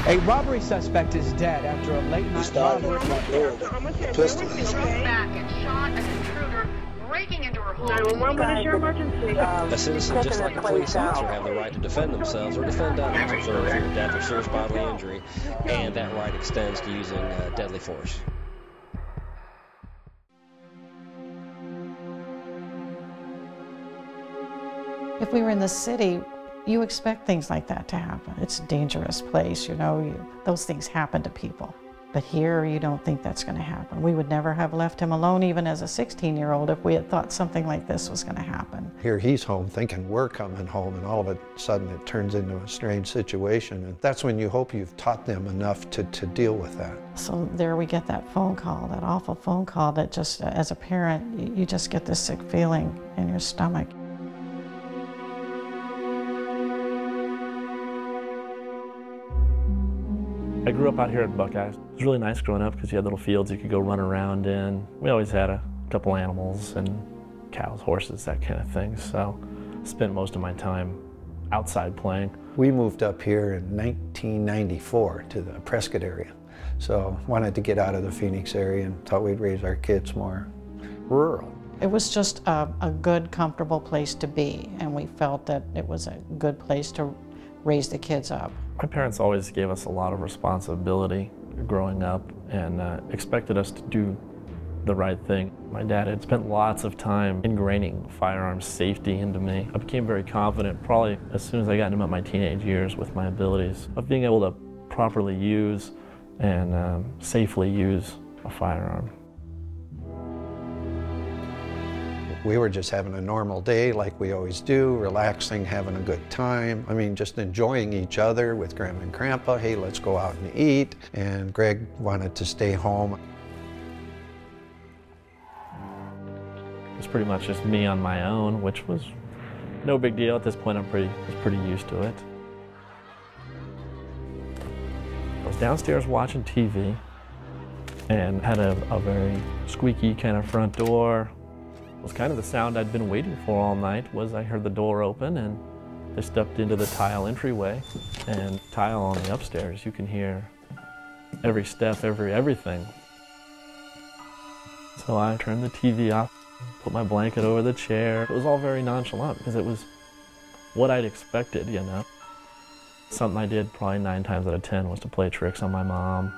A robbery suspect is dead after a late-night robbery. Pistol. Back and shot an intruder breaking into her home. 911, what is your emergency? A citizen, just like a police officer, have the right to defend themselves or defend others if they're in fear of death or serious bodily injury, and that right extends to using deadly force. If we were in the city, you expect things like that to happen. It's a dangerous place, you know, those things happen to people. But here, you don't think that's going to happen. We would never have left him alone, even as a 16-year-old, if we had thought something like this was going to happen. Here he's home thinking we're coming home, and all of a sudden it turns into a strange situation. And that's when you hope you've taught them enough to deal with that. So there we get that phone call, that awful phone call that just, as a parent, you just get this sick feeling in your stomach. I grew up out here at Buckeyes. It was really nice growing up because you had little fields you could go run around in. We always had a couple animals and cows, horses, that kind of thing. So I spent most of my time outside playing. We moved up here in 1994 to the Prescott area. So wanted to get out of the Phoenix area and thought we'd raise our kids more rural. It was just a good, comfortable place to be, and we felt that it was a good place to raise the kids up. My parents always gave us a lot of responsibility growing up and expected us to do the right thing. My dad had spent lots of time ingraining firearms safety into me. I became very confident probably as soon as I got into my teenage years with my abilities of being able to properly use and safely use a firearm. We were just having a normal day like we always do, relaxing, having a good time. I mean, just enjoying each other with Grandma and Grandpa. Hey, let's go out and eat. And Greg wanted to stay home. It was pretty much just me on my own, which was no big deal. At this point, I was pretty used to it. I was downstairs watching TV and had a very squeaky kind of front door. It was kind of the sound I'd been waiting for all night. Was I heard the door open and they stepped into the tile entryway, and tile on the upstairs, you can hear every step, everything. So I turned the TV off, put my blanket over the chair. It was all very nonchalant because it was what I'd expected, you know. Something I did probably 9 times out of 10 was to play tricks on my mom.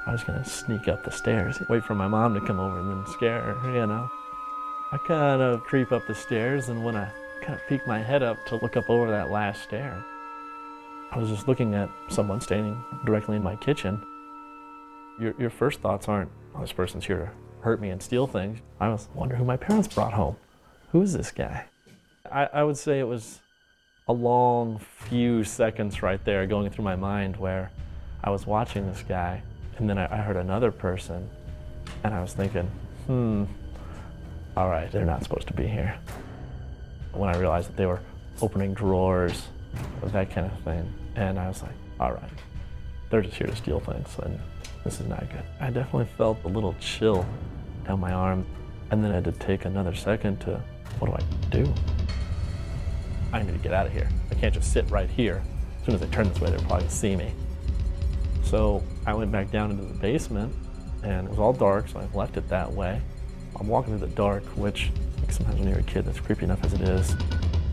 I was gonna sneak up the stairs, wait for my mom to come over and then scare her, you know. I kind of creep up the stairs, and when I kind of peek my head up to look up over that last stair, I was just looking at someone standing directly in my kitchen. Your first thoughts aren't, oh, this person's here to hurt me and steal things. I was wondering who my parents brought home. Who is this guy? I would say it was a long few seconds right there going through my mind where I was watching this guy, and then I heard another person, and I was thinking, all right, they're not supposed to be here. When I realized that they were opening drawers, that kind of thing, and I was like, all right, they're just here to steal things, and this is not good. I definitely felt a little chill down my arm, and then I had to take another second to, what do I do? I need to get out of here. I can't just sit right here. As soon as I turn this way, they'll probably see me. So I went back down into the basement, and it was all dark, so I left it that way. I'm walking through the dark, which sometimes when you're a kid, that's creepy enough as it is.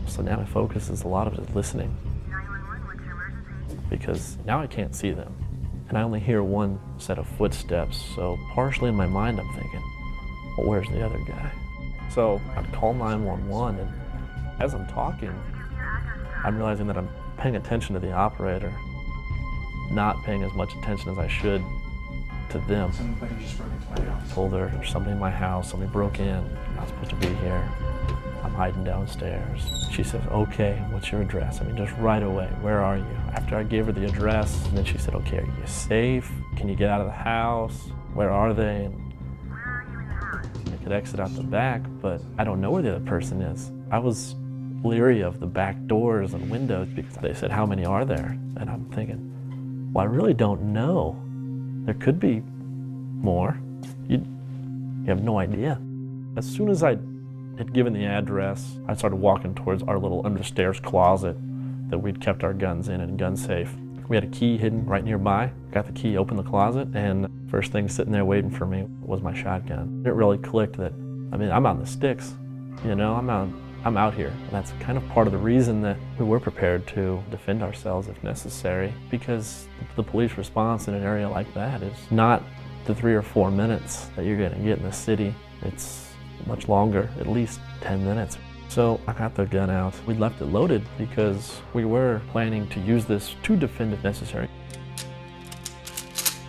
So now my focus is a lot of it listening. 911, what's your emergency? Because now I can't see them. And I only hear one set of footsteps, so partially in my mind I'm thinking, well, where's the other guy? So I'd call 911, and as I'm talking, I'm realizing that I'm paying attention to the operator, not paying as much attention as I should to them. Somebody just broke into my house. Told her there's somebody in my house, somebody broke in, I'm not supposed to be here. I'm hiding downstairs. She says, okay, what's your address? I mean, just right away, where are you? After I gave her the address, and then she said, okay, are you safe? Can you get out of the house? Where are they? And Where are you in the house? I could exit out the back, but I don't know where the other person is. I was leery of the back doors and windows because they said, how many are there? And I'm thinking, well, I really don't know. There could be more. You have no idea. As soon as I had given the address, I started walking towards our little understairs closet that we'd kept our guns in and gun safe. We had a key hidden right nearby. Got the key, opened the closet, and first thing sitting there waiting for me was my shotgun. It really clicked that, I mean, I'm out in the sticks, you know, I'm out here. And that's kind of part of the reason that we were prepared to defend ourselves if necessary, because the police response in an area like that is not the 3 or 4 minutes that you're gonna get in the city. It's much longer, at least 10 minutes. So I got the gun out. We left it loaded because we were planning to use this to defend if necessary.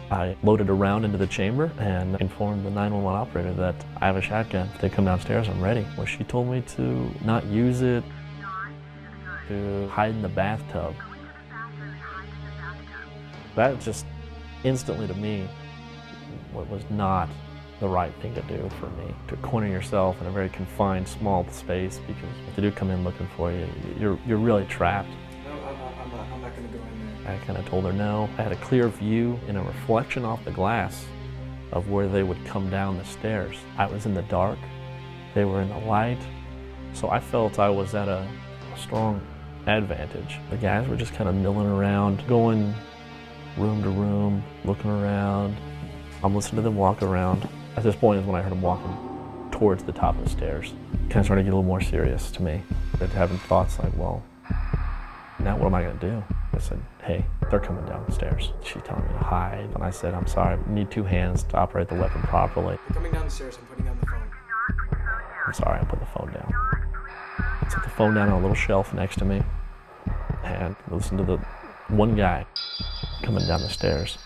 I loaded a round into the chamber and informed the 911 operator that I have a shotgun. If they come downstairs, I'm ready. Well, she told me to not use it, to hide in the bathtub. That just instantly to me was not the right thing to do for me. To corner yourself in a very confined, small space, because if they do come in looking for you, you're really trapped. No, I'm not gonna go in there. I kind of told her no. I had a clear view and a reflection off the glass of where they would come down the stairs. I was in the dark, they were in the light, so I felt I was at a strong advantage. The guys were just kind of milling around, going room to room, looking around. I'm listening to them walk around. At this point is when I heard them walking towards the top of the stairs. Kind of started to get a little more serious to me. I'd having thoughts like, well, now what am I gonna do? I said, hey, they're coming down the stairs. She's telling me to hide. And I said, I'm sorry, I need 2 hands to operate the weapon properly. They're coming down the stairs, I'm putting down the phone. I'm sorry, I put the phone down. I set the phone down on a little shelf next to me and listened to the one guy coming down the stairs.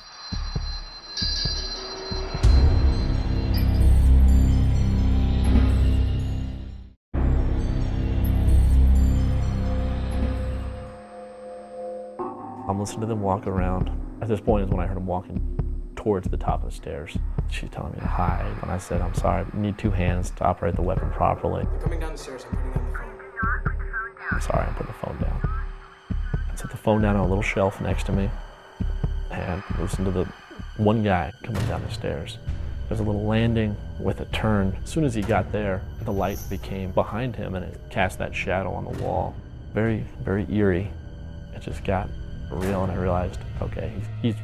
I'm listening to them walk around. At this point is when I heard them walking towards the top of the stairs. She's telling me to hide. And I said, I'm sorry, I need 2 hands to operate the weapon properly. They're coming down the stairs, I'm putting down the phone. I'm sorry, I put the phone down. I set the phone down on a little shelf next to me and listened to the one guy coming down the stairs. There's a little landing with a turn. As soon as he got there, the light became behind him and it cast that shadow on the wall. Very, very eerie. It just got real and I realized, okay, he's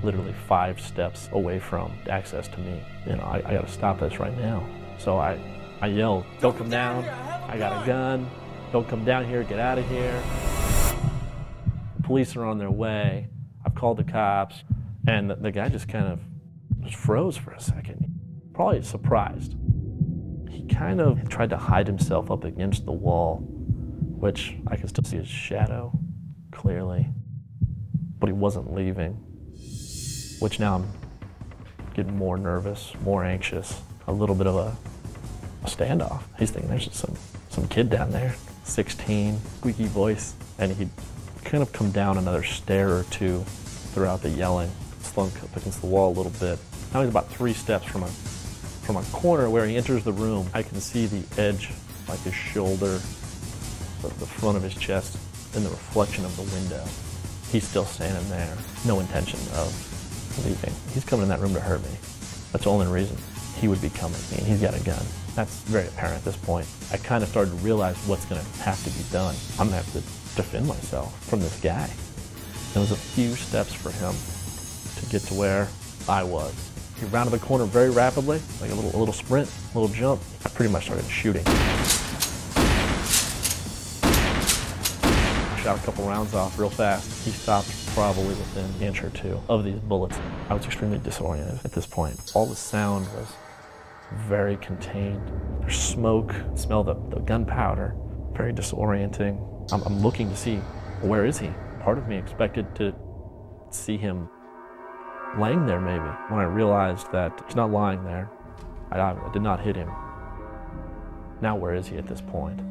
literally 5 steps away from access to me. You know, I gotta stop this right now. So I yelled, don't come down, I got a gun, don't come down here, get out of here. The police are on their way. I've called the cops, and the guy just kind of just froze for a second. Probably surprised. He kind of tried to hide himself up against the wall, which I could still see his shadow clearly, but he wasn't leaving, which now I'm getting more nervous, more anxious, a little bit of a standoff. He's thinking there's just some kid down there, 16, squeaky voice, and he'd kind of come down another stair or 2 throughout the yelling, slunk up against the wall a little bit. Now he's about 3 steps from a corner where he enters the room. I can see the edge, like his shoulder, the front of his chest, in the reflection of the window. He's still standing there, no intention of leaving. He's coming in that room to hurt me. That's the only reason he would be coming. I mean, he's got a gun. That's very apparent at this point. I kind of started to realize what's gonna have to be done. I'm gonna have to defend myself from this guy. It was a few steps for him to get to where I was. He rounded the corner very rapidly, like a little sprint, a little jump. I pretty much started shooting. Shot a couple rounds off real fast. He stopped probably within an inch or 2 of these bullets. I was extremely disoriented at this point. All the sound was very contained. There's smoke, smell the gunpowder, very disorienting. I'm looking to see, where is he? Part of me expected to see him laying there maybe. When I realized that he's not lying there, I did not hit him. Now where is he at this point?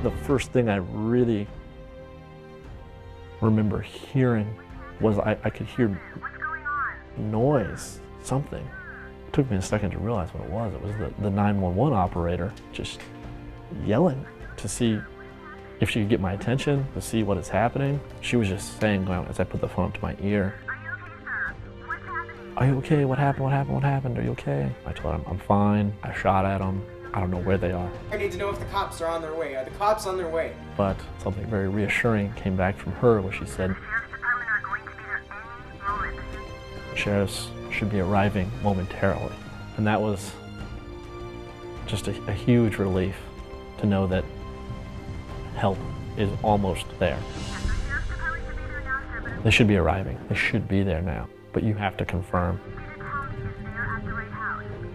The first thing I really remember hearing was I could hear noise, something. It took me a second to realize what it was. It was the 911 operator just yelling to see if she could get my attention, to see what is happening. She was just saying, as I put the phone up to my ear, "Are you okay? What happened? What happened? What happened? Are you okay?" I told him, "I'm fine." I shot at him. I don't know where they are. I need to know if the cops are on their way. Are the cops on their way? But something very reassuring came back from her where she said, "The sheriffs should be arriving momentarily." And that was just a huge relief to know that help is almost there. They should be arriving. They should be there now, but you have to confirm.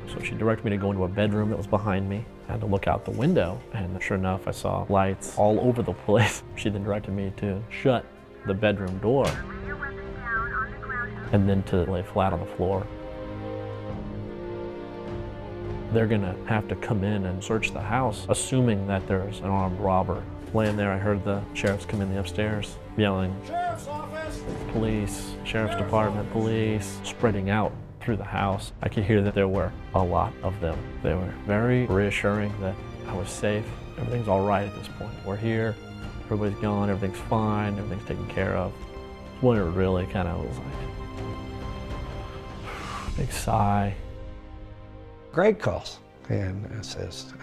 So she directed me to go into a bedroom that was behind me. I had to look out the window, and sure enough, I saw lights all over the place. She then directed me to shut the bedroom door and then to lay flat on the floor. They're gonna have to come in and search the house, assuming that there's an armed robber. Laying there, I heard the sheriffs come in the upstairs, yelling, "Sheriff's office!" Police, sheriff's department, police, spreading out through the house. I could hear that there were a lot of them. They were very reassuring that I was safe. Everything's all right at this point. We're here, everybody's gone, everything's fine, everything's taken care of. When it really kind of was like, big sigh. Greg calls and says,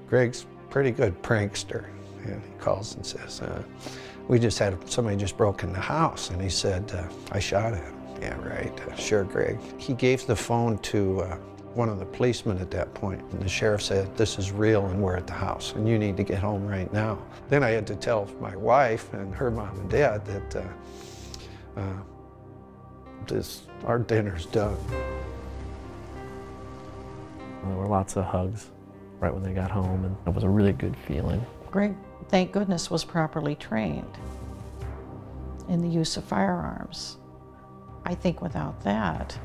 Greg's pretty good prankster. And he calls and says, we just had somebody just broke in the house. And he said, I shot at him. Yeah, right. Sure, Greg. He gave the phone to one of the policemen at that point, and the sheriff said, this is real and we're at the house and you need to get home right now. Then I had to tell my wife and her mom and dad that our dinner's done. There were lots of hugs right when they got home, and it was a really good feeling. Greg, thank goodness, was properly trained in the use of firearms. I think without that,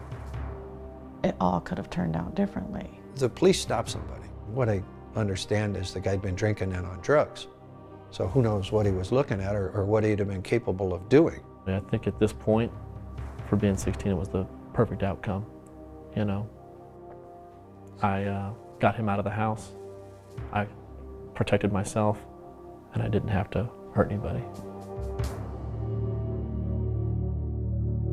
it all could have turned out differently. The police stopped somebody. What I understand is the guy'd been drinking and on drugs. So who knows what he was looking at or what he'd have been capable of doing. I think at this point, for being 16, it was the perfect outcome, you know. I got him out of the house, I protected myself, and I didn't have to hurt anybody.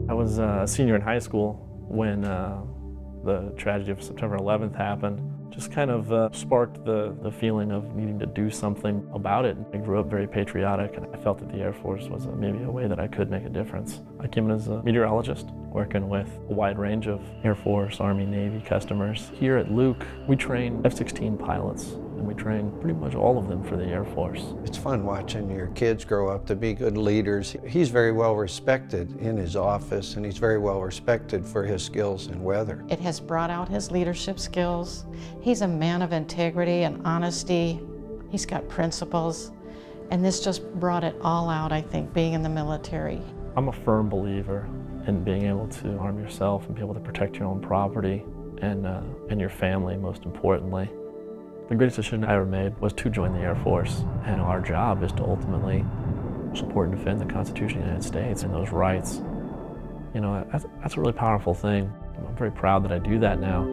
I was a senior in high school when the tragedy of September 11th happened. Just kind of sparked the feeling of needing to do something about it. I grew up very patriotic, and I felt that the Air Force was maybe a way that I could make a difference. I came in as a meteorologist, working with a wide range of Air Force, Army, Navy customers. Here at Luke, we train F-16 pilots, and we train pretty much all of them for the Air Force. It's fun watching your kids grow up to be good leaders. He's very well respected in his office, and he's very well respected for his skills in weather. It has brought out his leadership skills. He's a man of integrity and honesty. He's got principles, and this just brought it all out, I think, being in the military. I'm a firm believer in being able to arm yourself and be able to protect your own property and your family, most importantly. The greatest decision I ever made was to join the Air Force, and our job is to ultimately support and defend the Constitution of the United States and those rights. You know, that's a really powerful thing. I'm very proud that I do that now.